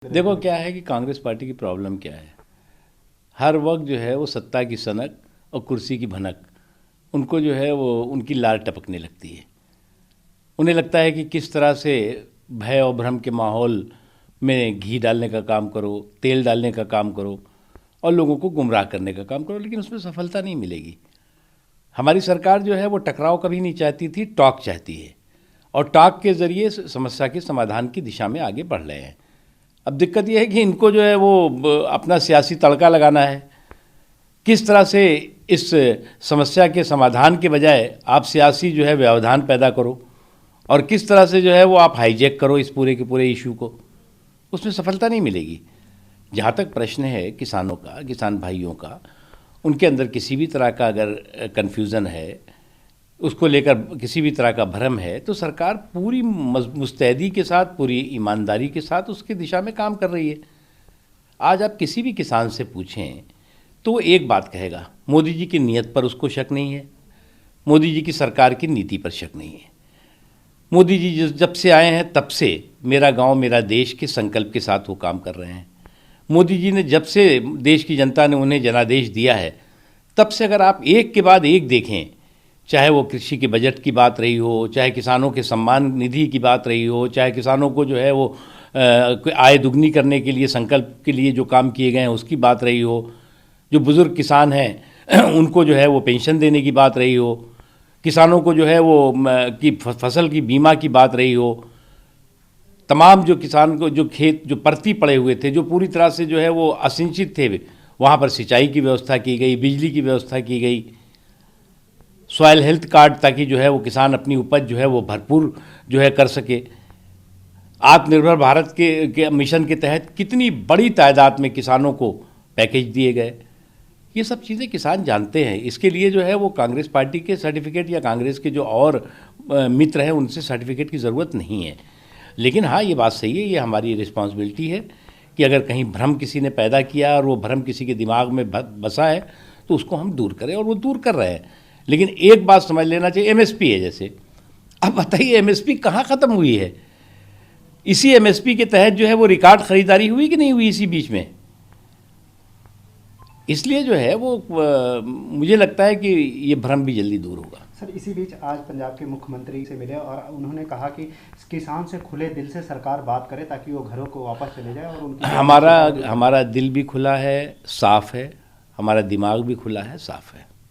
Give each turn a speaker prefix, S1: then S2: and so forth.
S1: देखो क्या है कि कांग्रेस पार्टी की प्रॉब्लम क्या है। हर वक्त जो है वो सत्ता की सनक और कुर्सी की भनक, उनको जो है वो उनकी लार टपकने लगती है। उन्हें लगता है कि किस तरह से भय और भ्रम के माहौल में घी डालने का काम करो, तेल डालने का काम करो और लोगों को गुमराह करने का काम करो, लेकिन उसमें सफलता नहीं मिलेगी। हमारी सरकार जो है वो टकराव कभी नहीं चाहती थी, टॉक चाहती है और टॉक के ज़रिए समस्या के समाधान की दिशा में आगे बढ़ रहे हैं। अब दिक्कत यह है कि इनको जो है वो अपना सियासी तड़का लगाना है। किस तरह से इस समस्या के समाधान के बजाय आप सियासी जो है व्यवधान पैदा करो और किस तरह से जो है वो आप हाईजैक करो इस पूरे के पूरे इशू को, उसमें सफलता नहीं मिलेगी। जहाँ तक प्रश्न है किसानों का, किसान भाइयों का, उनके अंदर किसी भी तरह का अगर कन्फ्यूज़न है, उसको लेकर किसी भी तरह का भ्रम है, तो सरकार पूरी मुस्तैदी के साथ, पूरी ईमानदारी के साथ उसकी दिशा में काम कर रही है। आज आप किसी भी किसान से पूछें तो वो एक बात कहेगा, मोदी जी की नीयत पर उसको शक नहीं है, मोदी जी की सरकार की नीति पर शक नहीं है। मोदी जी जब से आए हैं तब से मेरा गांव मेरा देश के संकल्प के साथ वो काम कर रहे हैं। मोदी जी ने जब से देश की जनता ने उन्हें जनादेश दिया है, तब से अगर आप एक के बाद एक देखें, चाहे वो कृषि के बजट की बात रही हो, चाहे किसानों के सम्मान निधि की बात रही हो, चाहे किसानों को जो है वो आय दुगनी करने के लिए संकल्प के लिए जो काम किए गए हैं उसकी बात रही हो, जो बुज़ुर्ग किसान हैं उनको जो है वो पेंशन देने की बात रही हो, किसानों को जो है वो की फसल की बीमा की बात रही हो, तमाम जो किसान को जो खेत जो परती पड़े हुए थे, जो पूरी तरह से जो है वो असिंचित थे, वहाँ पर सिंचाई की व्यवस्था की गई, बिजली की व्यवस्था की गई, सॉयल हेल्थ कार्ड ताकि जो है वो किसान अपनी उपज जो है वो भरपूर जो है कर सके। आत्मनिर्भर भारत के मिशन के तहत कितनी बड़ी तादाद में किसानों को पैकेज दिए गए। ये सब चीज़ें किसान जानते हैं। इसके लिए जो है वो कांग्रेस पार्टी के सर्टिफिकेट या कांग्रेस के जो और मित्र हैं उनसे सर्टिफिकेट की ज़रूरत नहीं है। लेकिन हाँ, ये बात सही है, ये हमारी रिस्पॉन्सिबिलिटी है कि अगर कहीं भ्रम किसी ने पैदा किया और वो भ्रम किसी के दिमाग में बसा है तो उसको हम दूर करें, और वो दूर कर रहे हैं। लेकिन एक बात समझ लेना चाहिए, एमएसपी है जैसे, अब बताइए एमएसपी कहाँ ख़त्म हुई है? इसी एमएसपी के तहत जो है वो रिकॉर्ड खरीदारी हुई कि नहीं हुई इसी बीच में? इसलिए जो है वो मुझे लगता है कि ये भ्रम भी जल्दी दूर होगा।
S2: सर, इसी बीच आज पंजाब के मुख्यमंत्री से मिले और उन्होंने कहा कि किसान से खुले दिल से सरकार बात करे ताकि वो घरों को वापस चले जाए और उनकी
S1: हमारा दिल भी खुला है, साफ़ है, हमारा दिमाग भी खुला है, साफ़ है।